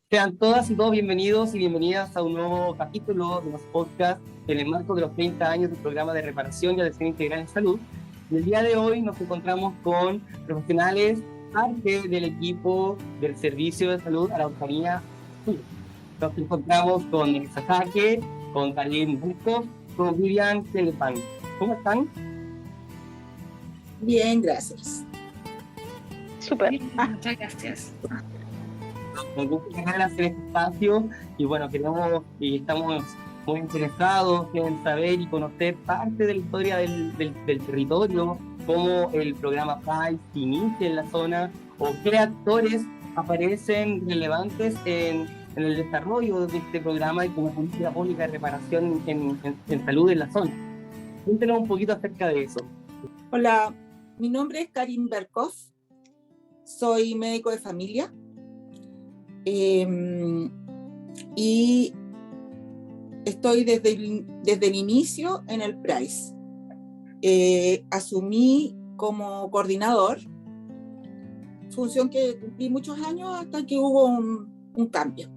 Sean todas y todos bienvenidos y bienvenidas a un nuevo capítulo de los podcasts en el marco de los 30 años del programa de reparación y atención integral en salud. Y el día de hoy nos encontramos con profesionales, parte del equipo del Servicio de Salud Araucanía Sur. Nos encontramos con Sasake, con Darlene Bustos, con Vivian Telepan. ¿Cómo están? Bien, gracias. Súper. Muchas gracias. Nos gusta hacer este espacio y bueno, queremos y estamos muy interesados en saber y conocer parte de la historia del territorio, cómo el programa PRICE inicia en la zona o qué actores aparecen relevantes en el desarrollo de este programa y como política pública de reparación en salud en la zona. Cuéntenos un poquito acerca de eso. Hola, mi nombre es Karin Berkov, soy médico de familia y estoy desde el inicio en el PRICE. Asumí como coordinador, función que cumplí muchos años hasta que hubo un cambio.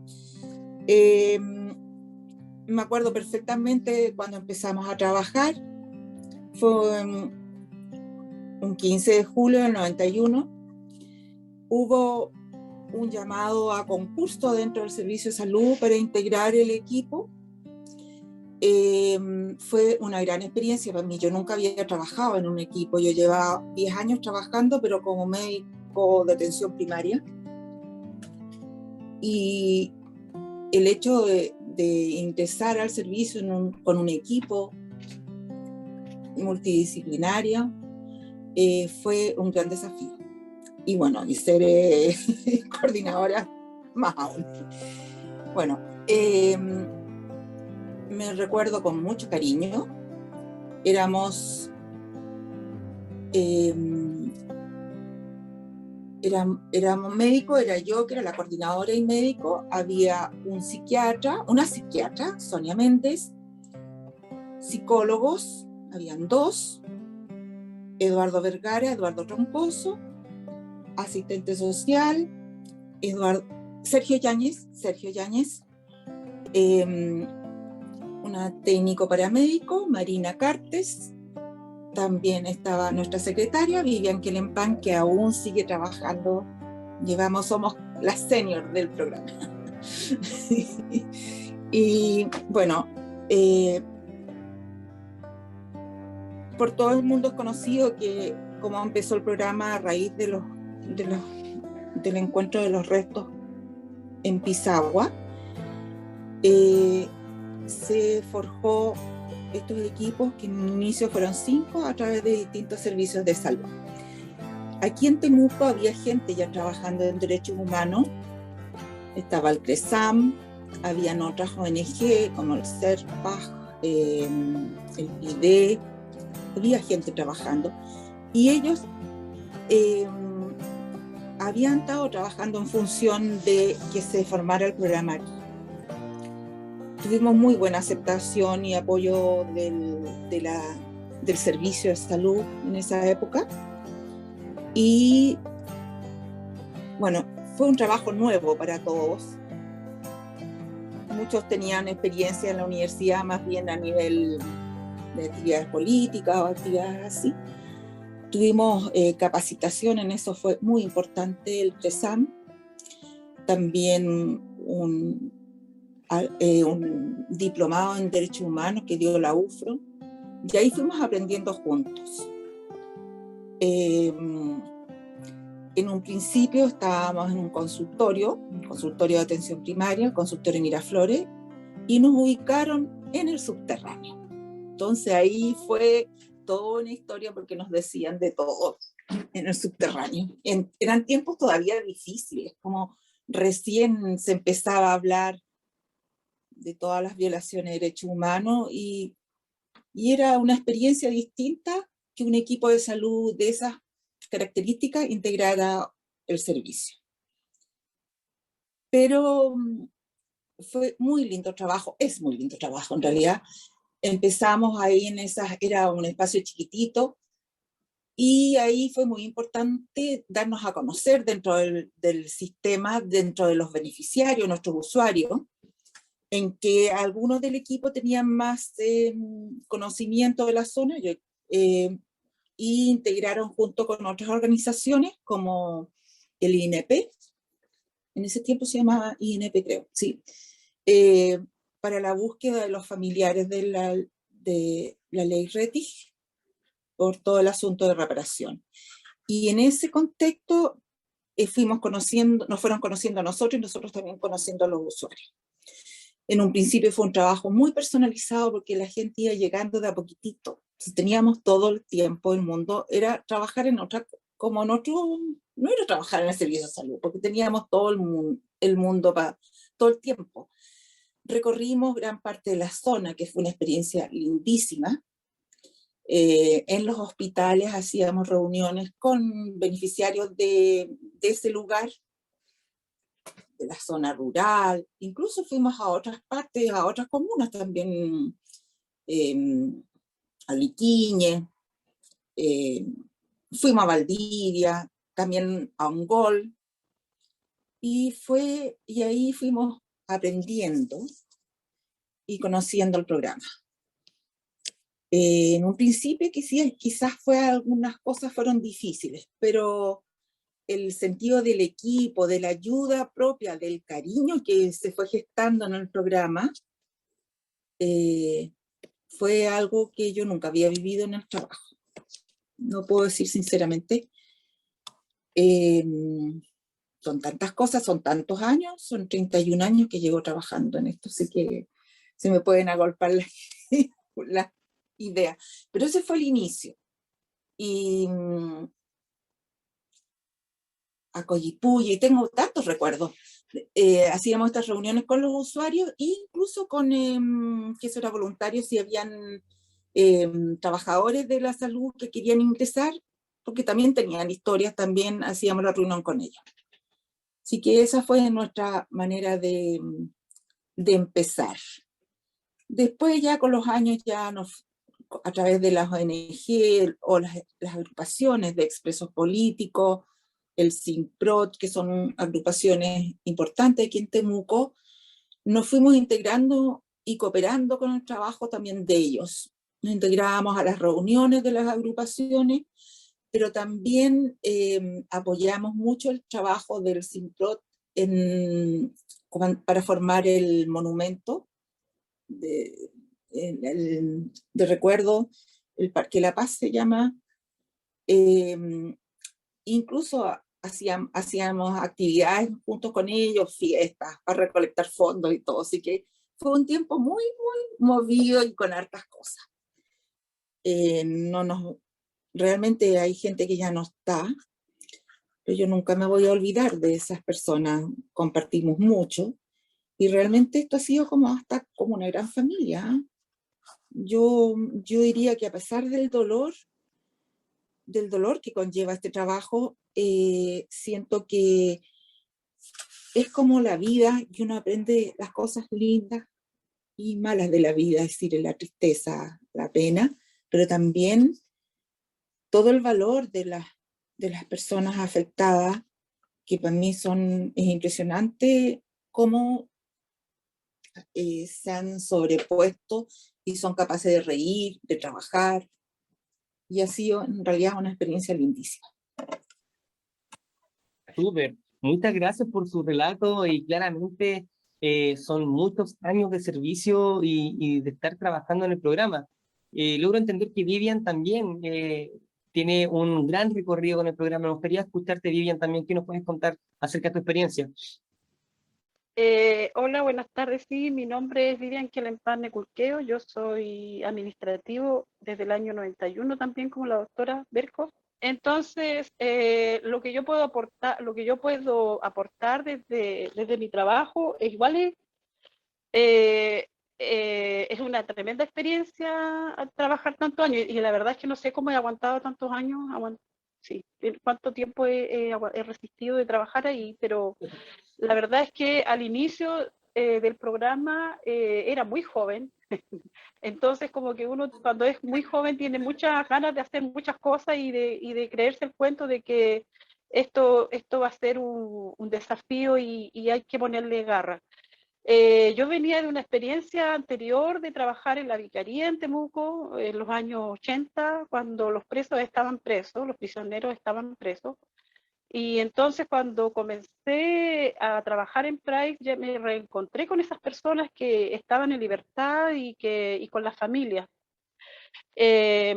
Me acuerdo perfectamente cuando empezamos a trabajar, fue un 15 de julio del 91, hubo un llamado a concurso dentro del Servicio de Salud para integrar el equipo. Fue una gran experiencia para mí. Yo nunca había trabajado en un equipo. Yo llevaba 10 años trabajando, pero como médico de atención primaria. Y el hecho de ingresar al servicio con un equipo multidisciplinario fue un gran desafío. Y bueno, y ser coordinadora más aún. Bueno, me recuerdo con mucho cariño. Éramos médicos, era yo que era la coordinadora y médico, había una psiquiatra, Sonia Méndez, psicólogos, habían 2, Eduardo Vergara, Eduardo Troncoso, asistente social, Sergio Yáñez, una técnico paramédico, Marina Cartes, también estaba nuestra secretaria, Vivian Kelempan, que aún sigue trabajando, somos las senior del programa. Y bueno, por todo el mundo es conocido que como empezó el programa a raíz del encuentro de los restos en Pisagua, se forjó estos equipos que en un inicio fueron 5 a través de distintos servicios de salud. Aquí en Temuco había gente ya trabajando en derechos humanos, estaba el CRESAM, habían otras ONG como el CERPAG, el PIDE, había gente trabajando y ellos habían estado trabajando en función de que se formara el programa aquí. Tuvimos muy buena aceptación y apoyo del servicio de salud en esa época. Y bueno, fue un trabajo nuevo para todos. Muchos tenían experiencia en la universidad más bien a nivel de actividades políticas o actividades así. Tuvimos capacitación en eso, fue muy importante el CRESAM. También un diplomado en Derechos Humanos que dio la UFRO, y ahí fuimos aprendiendo juntos. En un principio estábamos en un consultorio de atención primaria, consultorio Miraflores, y nos ubicaron en el subterráneo. Entonces ahí fue toda una historia porque nos decían de todo en el subterráneo. Eran tiempos todavía difíciles, como recién se empezaba a hablar de todas las violaciones de derechos humanos y era una experiencia distinta que un equipo de salud de esas características integrara el servicio. Pero fue muy lindo trabajo, es muy lindo trabajo en realidad. Empezamos ahí era un espacio chiquitito Y ahí fue muy importante darnos a conocer dentro del sistema, dentro de los beneficiarios, nuestros usuarios, en que algunos del equipo tenían más conocimiento de la zona y integraron junto con otras organizaciones como el INP, en ese tiempo se llamaba INP creo, sí, eh, para la búsqueda de los familiares de la ley Rettig por todo el asunto de reparación. Y en ese contexto nos fueron conociendo a nosotros y nosotros también conociendo a los usuarios. En un principio fue un trabajo muy personalizado porque la gente iba llegando de a poquitito. Si teníamos todo el tiempo del mundo, era trabajar en otra, como en otro, no era trabajar en el servicio de salud, porque teníamos todo el mundo para todo el tiempo. Recorrimos gran parte de la zona, que fue una experiencia lindísima. En los hospitales hacíamos reuniones con beneficiarios de ese lugar, de la zona rural, incluso fuimos a otras partes, a otras comunas también, a Liquiñe, fuimos a Valdivia, también a Ongol, y ahí fuimos aprendiendo y conociendo el programa. En un principio quizás algunas cosas fueron difíciles, pero el sentido del equipo, de la ayuda propia, del cariño que se fue gestando en el programa, fue algo que yo nunca había vivido en el trabajo. No puedo decir sinceramente. Son tantas cosas, son tantos años, son 31 años que llevo trabajando en esto, así que se me pueden agolpar las ideas. Pero ese fue el inicio. Y a Coyipulli, tengo tantos recuerdos. Hacíamos estas reuniones con los usuarios e incluso con, que eso era voluntario, si habían trabajadores de la salud que querían ingresar, porque también tenían historias, también hacíamos la reunión con ellos. Así que esa fue nuestra manera de empezar. Después ya con los años a través de las ONG o las agrupaciones de expresos políticos, el SINPROT, que son agrupaciones importantes aquí en Temuco, nos fuimos integrando y cooperando con el trabajo también de ellos. Nos integrábamos a las reuniones de las agrupaciones, pero también apoyamos mucho el trabajo del SINPROT para formar el monumento de recuerdo, el Parque La Paz se llama. Incluso hacíamos actividades juntos con ellos, fiestas, para recolectar fondos y todo, así que fue un tiempo muy, muy movido y con hartas cosas. Realmente hay gente que ya no está, pero yo nunca me voy a olvidar de esas personas, compartimos mucho, y realmente esto ha sido hasta como una gran familia. Yo diría que a pesar del dolor que conlleva este trabajo, siento que es como la vida y uno aprende las cosas lindas y malas de la vida, es decir, la tristeza, la pena, pero también todo el valor de las personas afectadas, que para mí es impresionante cómo se han sobrepuesto y son capaces de reír, de trabajar, y ha sido en realidad una experiencia lindísima. Súper. Muchas gracias por su relato y claramente son muchos años de servicio y de estar trabajando en el programa. Logro entender que Vivian también tiene un gran recorrido con el programa. Me gustaría escucharte, Vivian, también. ¿Qué nos puedes contar acerca de tu experiencia? Hola, buenas tardes. Sí, mi nombre es Vivian Quelempane Culqueo. Yo soy administrativo desde el año 91 también, como la doctora Berco. Entonces, lo que yo puedo aportar desde mi trabajo, es una tremenda experiencia trabajar tantos años, y la verdad es que no sé cómo he aguantado tantos años, sí, cuánto tiempo he resistido de trabajar ahí, pero la verdad es que al inicio del programa era muy joven, Entonces, como que uno cuando es muy joven tiene muchas ganas de hacer muchas cosas y de creerse el cuento de que esto va a ser un desafío y hay que ponerle garra. Yo venía de una experiencia anterior de trabajar en la vicaría en Temuco en los años 80, cuando los presos estaban presos, los prisioneros estaban presos. Y entonces cuando comencé a trabajar en Pride, ya me reencontré con esas personas que estaban en libertad y con las familias. Eh,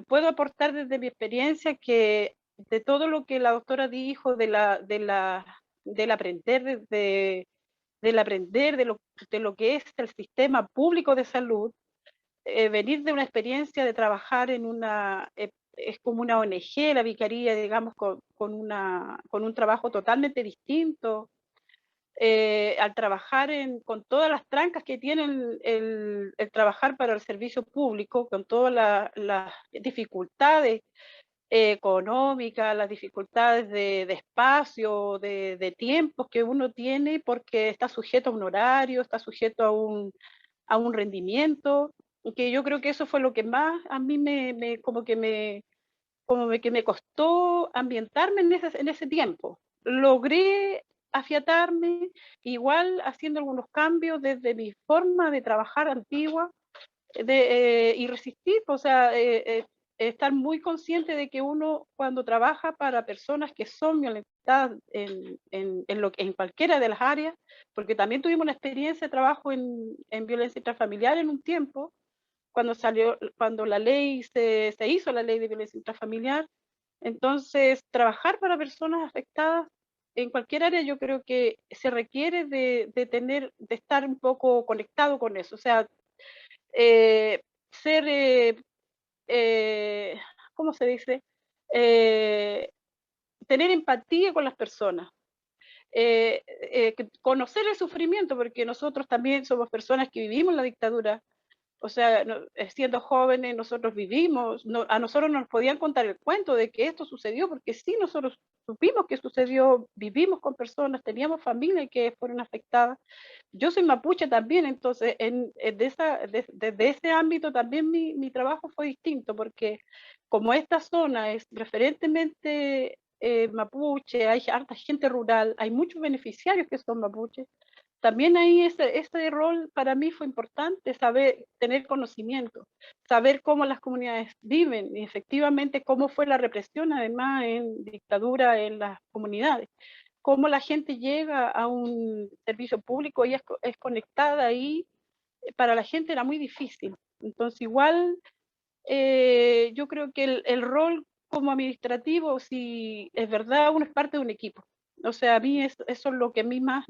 Puedo aportar desde mi experiencia que de todo lo que la doctora dijo del aprender, del aprender de lo que es el sistema público de salud, venir de una experiencia de trabajar en es como una ONG, la vicaría, digamos, con un trabajo totalmente distinto, al trabajar con todas las trancas que tiene el trabajar para el servicio público, con todas las dificultades económicas, las dificultades de espacio, de tiempos que uno tiene, porque está sujeto a un horario, está sujeto a un rendimiento, que yo creo que eso fue lo que más a mí que me costó ambientarme en ese tiempo. Logré afiatarme, igual haciendo algunos cambios desde mi forma de trabajar antigua y resistir, o sea, estar muy consciente de que uno cuando trabaja para personas que son violentadas en cualquiera de las áreas, porque también tuvimos una experiencia de trabajo en violencia intrafamiliar en un tiempo, cuando se hizo la ley de violencia intrafamiliar. Entonces, trabajar para personas afectadas en cualquier área, yo creo que se requiere de estar un poco conectado con eso. O sea, eh, ser, eh, ¿cómo se dice? Eh, Tener empatía con las personas. Conocer el sufrimiento, porque nosotros también somos personas que vivimos la dictadura. O sea, siendo jóvenes, nosotros vivimos, a nosotros nos podían contar el cuento de que esto sucedió, porque sí, nosotros supimos que sucedió, vivimos con personas, teníamos familias que fueron afectadas. Yo soy mapuche también, entonces desde ese ámbito también mi trabajo fue distinto, porque como esta zona es preferentemente mapuche, hay harta gente rural, hay muchos beneficiarios que son mapuches, también ahí ese rol para mí fue importante, saber, tener conocimiento, saber cómo las comunidades viven y efectivamente cómo fue la represión además en dictadura en las comunidades, cómo la gente llega a un servicio público y es conectada ahí, para la gente era muy difícil. Entonces igual yo creo que el rol como administrativo, si es verdad, uno es parte de un equipo. O sea, a mí eso es lo que a mí más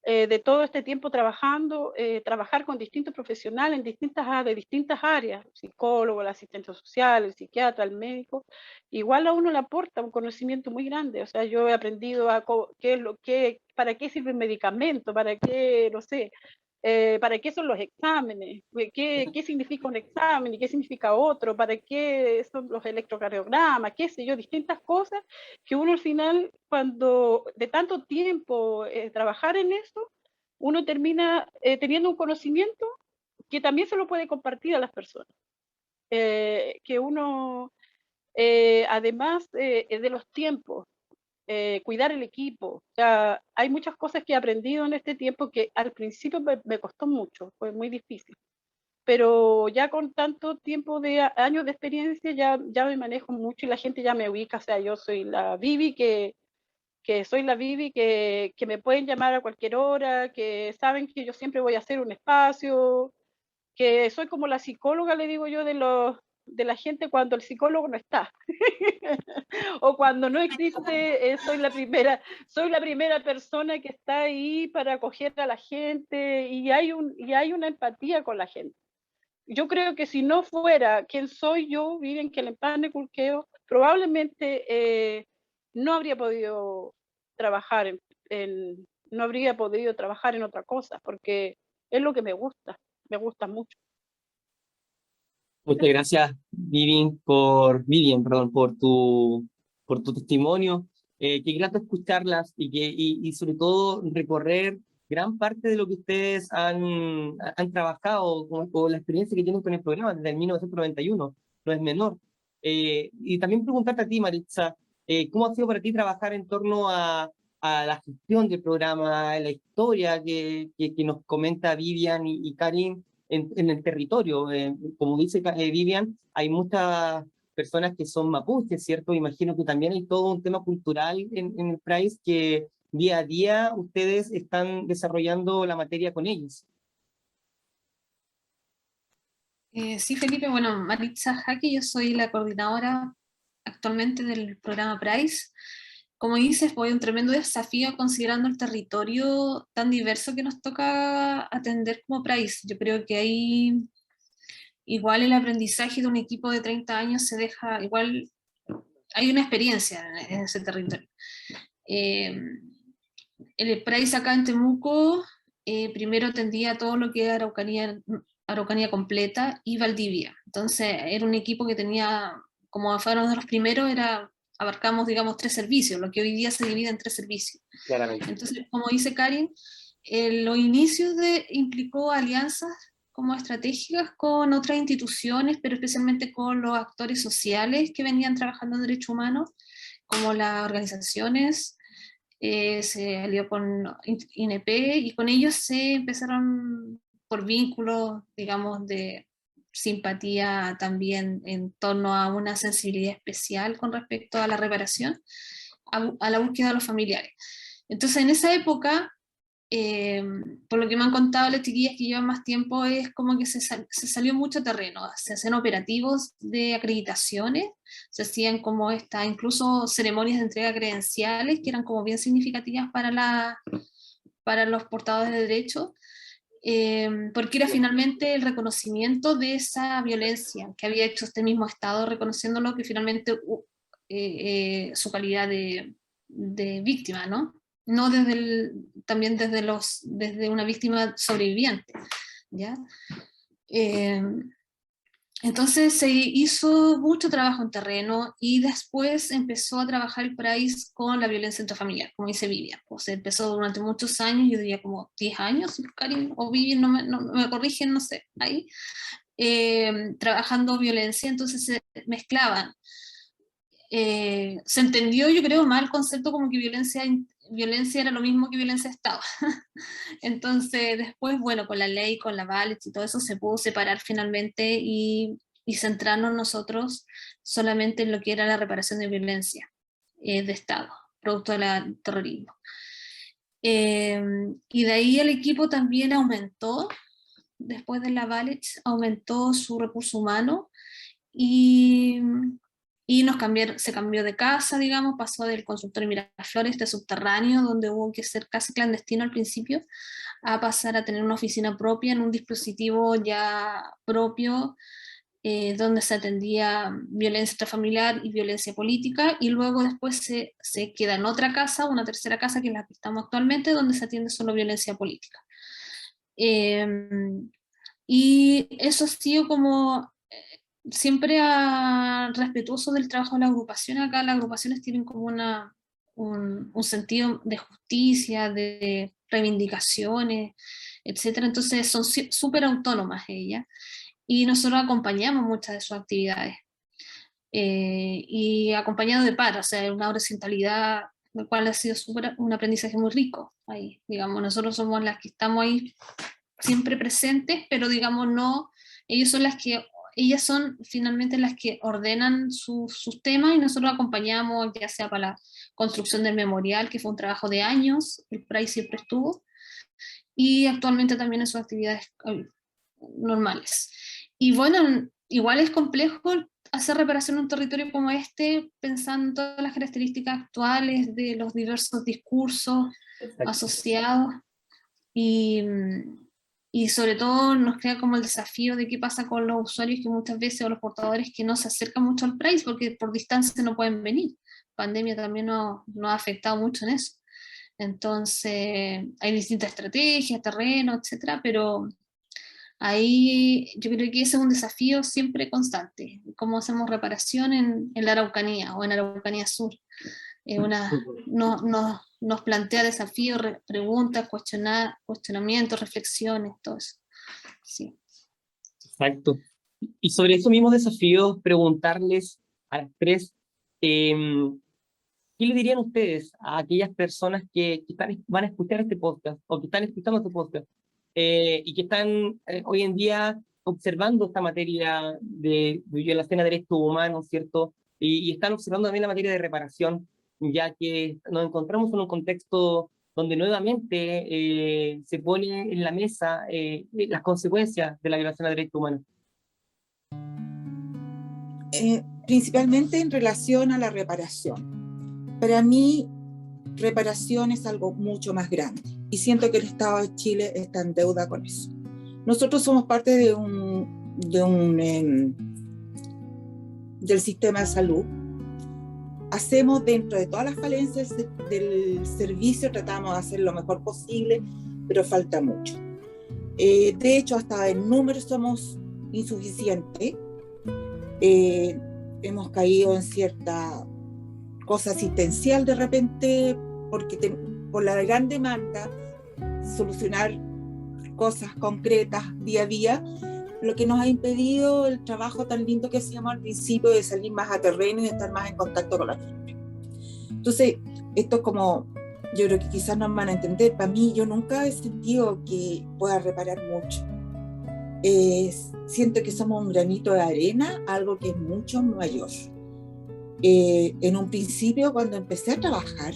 de todo este tiempo trabajando, trabajar con distintos profesionales de distintas áreas, el psicólogo, el asistente social, el psiquiatra, el médico, igual a uno le aporta un conocimiento muy grande. O sea, yo he aprendido para qué sirve el medicamento, para qué, no sé, para qué son los exámenes, qué significa un examen y qué significa otro, para qué son los electrocardiogramas, qué sé yo, distintas cosas que uno al final, cuando de tanto tiempo trabajar en eso, uno termina teniendo un conocimiento que también se lo puede compartir a las personas. Que uno, además de los tiempos, cuidar el equipo, o sea, hay muchas cosas que he aprendido en este tiempo que al principio me costó mucho, fue muy difícil, pero ya con tanto tiempo de años de experiencia ya me manejo mucho y la gente ya me ubica. O sea, yo soy la Vivi que soy la Vivi, que me pueden llamar a cualquier hora, que saben que yo siempre voy a hacer un espacio, que soy como la psicóloga, le digo yo, de la gente cuando el psicólogo no está. O cuando no existe, soy la primera persona que está ahí para acoger a la gente y hay una empatía con la gente. Yo creo que si no fuera quien soy yo, Vivian Kelempane Culqueo, probablemente no habría podido trabajar no habría podido trabajar en otra cosa, porque es lo que me gusta mucho. Muchas gracias, Vivian, perdón, por tu testimonio. Qué grato escucharlas y sobre todo recorrer gran parte de lo que ustedes han trabajado o la experiencia que tienen con el programa desde el 1991, no es menor. Y también preguntarte a ti, Maritza, ¿cómo ha sido para ti trabajar en torno a la gestión del programa, la historia que nos comenta Vivian y Karin en el territorio? Como dice Vivian, hay muchas personas que son mapuches, ¿cierto? Imagino que también hay todo un tema cultural en el PRAIS que día a día ustedes están desarrollando la materia con ellos. Sí, Felipe, bueno, Maritza Jaque, yo soy la coordinadora actualmente del programa PRICE. Como dices, fue un tremendo desafío considerando el territorio tan diverso que nos toca atender como PRICE. Yo creo que ahí igual el aprendizaje de un equipo de 30 años se deja, igual hay una experiencia en ese territorio. El PRICE acá en Temuco primero atendía todo lo que era Araucanía completa y Valdivia. Entonces era un equipo que tenía, como fueron de los primeros, abarcamos, digamos, 3 servicios, lo que hoy día se divide en 3 servicios. Claramente. Entonces, como dice Karin, los inicios implicó alianzas como estratégicas con otras instituciones, pero especialmente con los actores sociales que venían trabajando en derechos humanos, como las organizaciones. Se alió con INEP y con ellos se empezaron por vínculos, digamos, de simpatía también en torno a una sensibilidad especial con respecto a la reparación, a la búsqueda de los familiares. Entonces, en esa época, por lo que me han contado las chiquillas que llevan más tiempo, es como que se salió mucho terreno, se hacían operativos de acreditaciones, se hacían como incluso ceremonias de entrega de credenciales que eran como bien significativas para los portadores de derechos, porque era finalmente el reconocimiento de esa violencia que había hecho este mismo Estado, reconociéndolo que finalmente su calidad de víctima, ¿no? No también desde una víctima sobreviviente, ¿ya? Entonces se hizo mucho trabajo en terreno y después empezó a trabajar el PRICE con la violencia intrafamiliar, como dice Vivian. O sea, empezó durante muchos años, yo diría como 10 años, Karin o Vivian, no me corrigen, no sé, ahí, trabajando violencia, entonces se mezclaban. Se entendió, yo creo, mal el concepto como que violencia era lo mismo que violencia de Estado. Entonces, después, bueno, con la ley, con la VALET y todo eso, se pudo separar finalmente y centrarnos nosotros solamente en lo que era la reparación de violencia de Estado, producto del terrorismo. Y de ahí el equipo también aumentó, después de la VALET, aumentó su recurso humano y se cambió de casa, digamos, pasó del consultorio Miraflores, de subterráneo, donde hubo que ser casi clandestino al principio, a pasar a tener una oficina propia en un dispositivo ya propio, donde se atendía violencia intrafamiliar y violencia política, y luego después se queda en otra casa, una tercera casa que es la que estamos actualmente, donde se atiende solo violencia política. Y eso ha sido como siempre respetuoso del trabajo de la agrupación. Acá las agrupaciones tienen como un sentido de justicia, de reivindicaciones, etcétera. Entonces son súper autónomas ellas y nosotros acompañamos muchas de sus actividades. Y acompañado de par, o sea, una horizontalidad, lo cual ha sido un aprendizaje muy rico ahí. Digamos, nosotros somos las que estamos ahí siempre presentes, pero digamos no, ellas son finalmente las que ordenan sus temas y nosotros acompañamos, ya sea para la construcción del memorial, que fue un trabajo de años, el PRICE siempre estuvo, y actualmente también en sus actividades normales. Y bueno, igual es complejo hacer reparación en un territorio como este, pensando en todas las características actuales de los diversos discursos asociados, y sobre todo nos crea como el desafío de qué pasa con los usuarios que muchas veces, o los portadores que no se acercan mucho al PRICE porque por distancia no pueden venir. La pandemia también nos ha afectado mucho en eso. Entonces hay distintas estrategias, terreno, etcétera, pero ahí yo creo que ese es un desafío siempre constante, cómo hacemos reparación en la Araucanía o en Araucanía Sur. nos plantea desafíos, preguntas, cuestionamientos, reflexiones, todo eso. Sí. Exacto. Y sobre esos mismos desafíos, preguntarles a las tres, ¿qué le dirían ustedes a aquellas personas que van a escuchar este podcast o que están escuchando este podcast y que están hoy en día observando esta materia de violación a derechos humanos, ¿cierto? Y están observando también la materia de reparación, ya que nos encontramos en un contexto donde nuevamente se pone en la mesa las consecuencias de la violación a derechos humanos. Principalmente en relación a la reparación. Para mí, reparación es algo mucho más grande y siento que el Estado de Chile está en deuda con eso. Nosotros somos parte del sistema de salud. Hacemos dentro de todas las falencias del servicio, tratamos de hacer lo mejor posible, pero falta mucho. De hecho, hasta en números somos insuficientes. Hemos caído en cierta cosa asistencial de repente, porque por la gran demanda, solucionar cosas concretas día a día, lo que nos ha impedido el trabajo tan lindo que hacíamos al principio de salir más a terreno y de estar más en contacto con la gente. Entonces, esto es como, yo creo que quizás no me van a entender, para mí yo nunca he sentido que pueda reparar mucho. Siento que somos un granito de arena, algo que es mucho mayor. En un principio, cuando empecé a trabajar,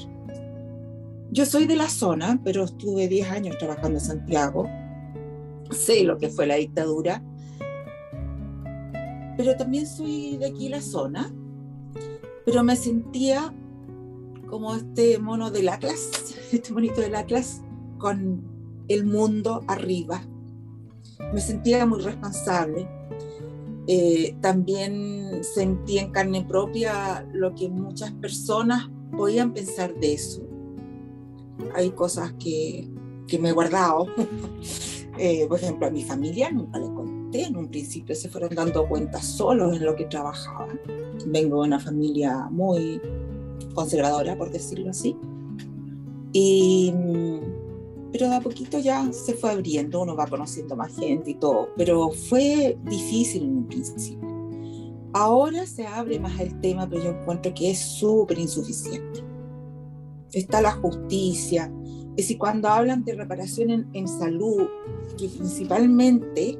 yo soy de la zona, pero estuve 10 años trabajando en Santiago, sé lo que fue la dictadura, pero también soy de aquí la zona, pero me sentía como este mono del Atlas, este monito del Atlas, con el mundo arriba. Me sentía muy responsable. También sentí en carne propia lo que muchas personas podían pensar de eso. Hay cosas que me he guardado. Por ejemplo, a mi familia nunca les conté. En un principio se fueron dando cuenta solos en lo que trabajaba. Vengo de una familia muy conservadora, por decirlo así. Pero de a poquito ya se fue abriendo, uno va conociendo más gente y todo, pero fue difícil en un principio. Ahora se abre más el tema, pero yo encuentro que es súper insuficiente. Está la justicia, es decir, cuando hablan de reparación en salud, que principalmente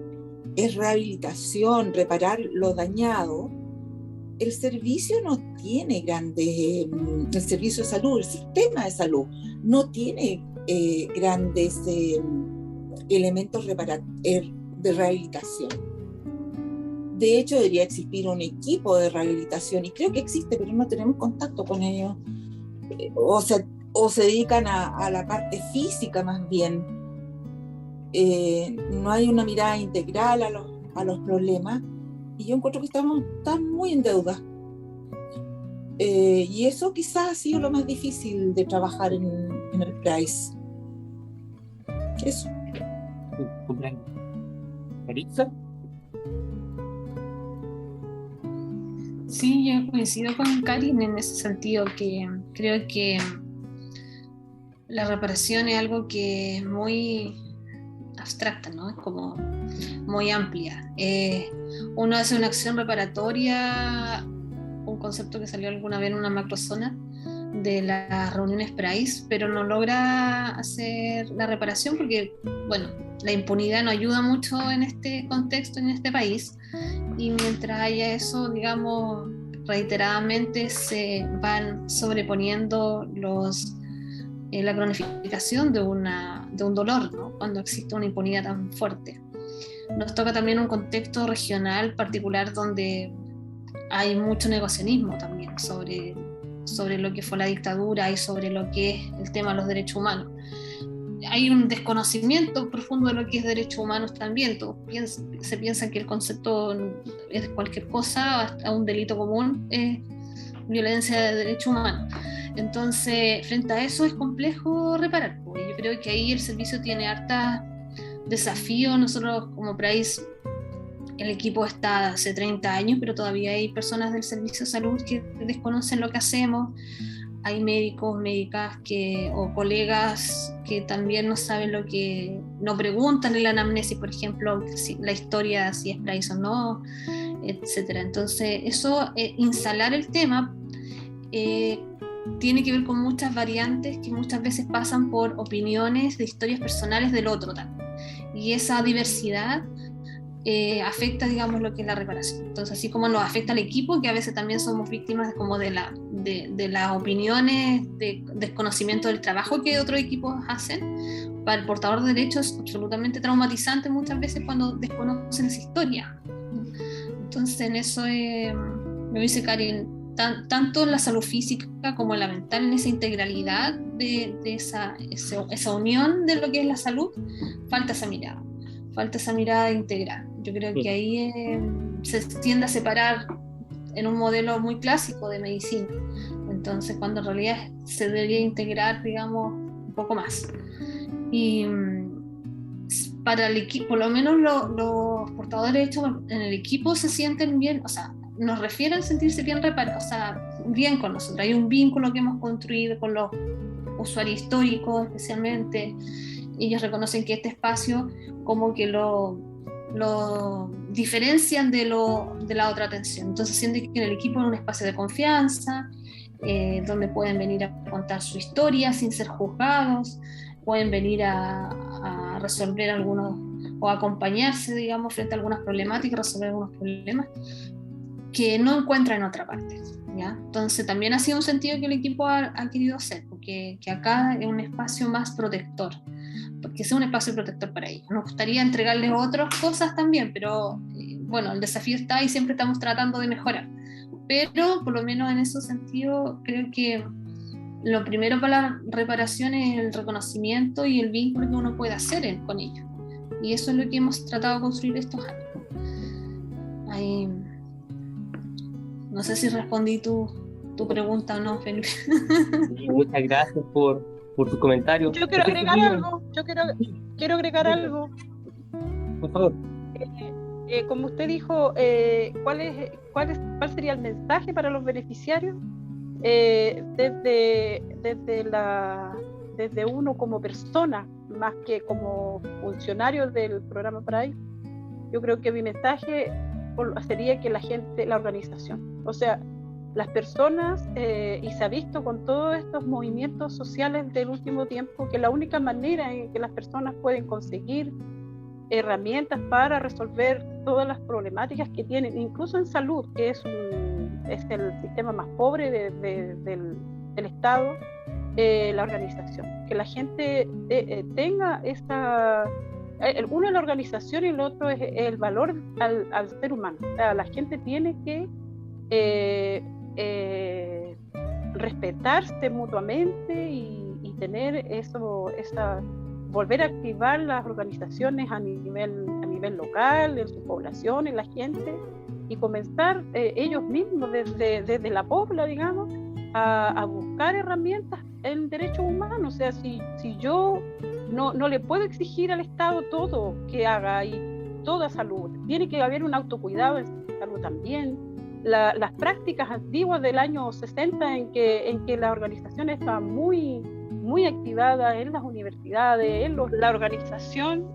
es rehabilitación, reparar lo dañado, el servicio no tiene grandes, el servicio de salud, el sistema de salud no tiene grandes elementos de rehabilitación. De hecho, debería existir un equipo de rehabilitación y creo que existe, pero no tenemos contacto con ellos. O se dedican a la parte física más bien. No hay una mirada integral a los problemas y yo encuentro que estamos muy en deuda. Y eso quizás ha sido lo más difícil de trabajar en el PRAIS. Eso. ¿Maritza? Sí, yo coincido con Karin en ese sentido, que creo que la reparación es algo que es muy abstracta, ¿no? Es como muy amplia. Uno hace una acción reparatoria, un concepto que salió alguna vez en una macrozona de las reuniones PRAIS, pero no logra hacer la reparación porque, bueno, la impunidad no ayuda mucho en este contexto, en este país, y mientras haya eso, digamos, reiteradamente se van sobreponiendo la cronificación de un dolor, ¿no? Cuando existe una impunidad tan fuerte. Nos toca también un contexto regional particular donde hay mucho negacionismo también sobre lo que fue la dictadura y sobre lo que es el tema de los derechos humanos. Hay un desconocimiento profundo de lo que es derechos humanos también. Se piensa que el concepto es cualquier cosa, hasta un delito común es violencia de derechos humanos. Entonces, frente a eso es complejo reparar. Yo creo que ahí el servicio tiene hartos desafíos. Nosotros como PRAIS, el equipo está hace 30 años, pero todavía hay personas del servicio de salud que desconocen lo que hacemos. hay médicos, médicas o colegas que también no saben no preguntan en la anamnesis, por ejemplo, si la historia, si es Price o no, etcétera. Entonces, eso, instalar el tema, tiene que ver con muchas variantes que muchas veces pasan por opiniones de historias personales del otro también. Y esa diversidad afecta, digamos, lo que es la reparación. Entonces, así como nos afecta al equipo, que a veces también somos víctimas como de las opiniones, de desconocimiento del trabajo que otros equipos hacen, para el portador de derechos es absolutamente traumatizante muchas veces cuando desconocen esa historia. Entonces, en eso me dice Karin, tanto en la salud física como en la mental, en esa integralidad de esa unión de lo que es la salud, falta esa mirada integral. Yo creo que ahí se tiende a separar en un modelo muy clásico de medicina, entonces cuando en realidad se debería integrar, digamos, un poco más. Y para el equipo, por lo menos los portadores de derechos en el equipo se sienten bien, o sea, nos refieren a sentirse bien reparados, o sea, bien con nosotros. Hay un vínculo que hemos construido con los usuarios históricos, especialmente. Ellos reconocen que este espacio como que lo diferencian de la otra atención. Entonces sienten que en el equipo es un espacio de confianza, donde pueden venir a contar su historia sin ser juzgados, pueden venir a resolver algunos, o acompañarse, digamos, frente a algunas problemáticas, resolver algunos problemas que no encuentran en otra parte, ¿ya? Entonces también ha sido un sentido que el equipo ha querido hacer, porque que acá es un espacio más protector, porque sea un espacio protector para ellos. Nos gustaría entregarles otras cosas también, pero bueno, el desafío está y siempre estamos tratando de mejorar, pero por lo menos en ese sentido creo que lo primero para la reparación es el reconocimiento y el vínculo que uno puede hacer con ellos, y eso es lo que hemos tratado de construir estos años. Ahí, no sé si respondí tu pregunta o no, Felipe. Sí, muchas gracias por tus comentarios. Yo quiero agregar algo, quiero agregar algo. Por favor. Como usted dijo, ¿cuál sería el mensaje para los beneficiarios? Desde uno como persona, más que como funcionario del programa PRICE, yo creo que mi mensaje sería que la organización, o sea, las personas, y se ha visto con todos estos movimientos sociales del último tiempo, que la única manera en que las personas pueden conseguir herramientas para resolver todas las problemáticas que tienen, incluso en salud, que es el sistema más pobre del Estado, la organización, que la gente tenga uno es la organización y el otro es el valor al ser humano. O sea, la gente tiene que respetarse mutuamente y tener volver a activar las organizaciones a nivel local, en su población, en la gente, y comenzar ellos mismos desde la pobla, digamos, a buscar herramientas en derechos humanos. O sea, si yo no le puedo exigir al Estado todo que haga y toda salud, tiene que haber un autocuidado en salud también. Las prácticas antiguas del año 60 en que las organizaciones estaban muy activadas en las universidades, la organización,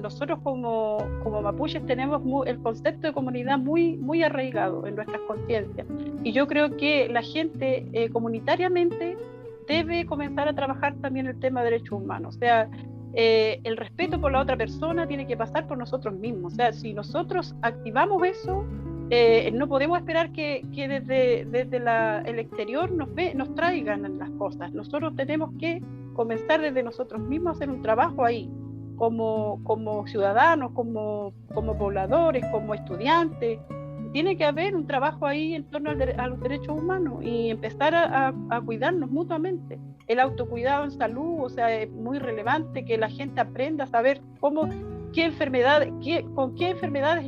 nosotros como mapuches tenemos el concepto de comunidad muy arraigado en nuestras conciencias, y yo creo que la gente comunitariamente debe comenzar a trabajar también el tema de derechos humanos. O sea, el respeto por la otra persona tiene que pasar por nosotros mismos. O sea, si nosotros activamos eso, no podemos esperar que desde el exterior nos traigan las cosas. Nosotros tenemos que comenzar desde nosotros mismos a hacer un trabajo ahí, como ciudadanos, como pobladores, como estudiantes. Tiene que haber un trabajo ahí en torno a los derechos humanos y empezar a cuidarnos mutuamente. El autocuidado en salud, o sea, es muy relevante que la gente aprenda a saber con qué enfermedades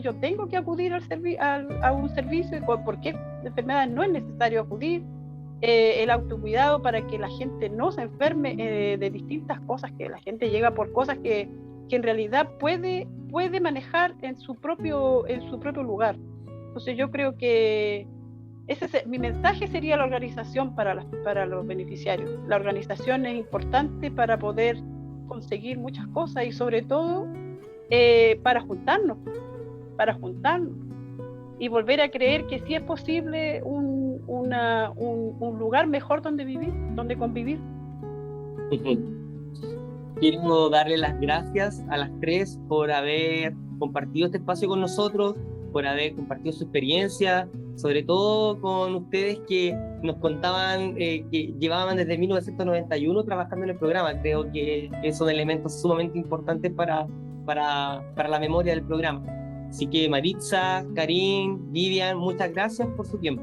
yo tengo que acudir a un servicio y por qué enfermedades no es necesario acudir. El autocuidado para que la gente no se enferme de distintas cosas, que la gente llega por cosas que en realidad puede manejar en su propio lugar. Entonces yo creo que Mi mensaje sería la organización para los beneficiarios. La organización es importante para poder conseguir muchas cosas y sobre todo para juntarnos y volver a creer que sí es posible un lugar mejor donde vivir, donde convivir. Quiero darle las gracias a las tres por haber compartido este espacio con nosotros, por haber compartido su experiencia, sobre todo con ustedes que nos contaban que llevaban desde 1991 trabajando en el programa. Creo que son elementos sumamente importantes para la memoria del programa. Así que Maritza, Karin, Vivian, muchas gracias por su tiempo.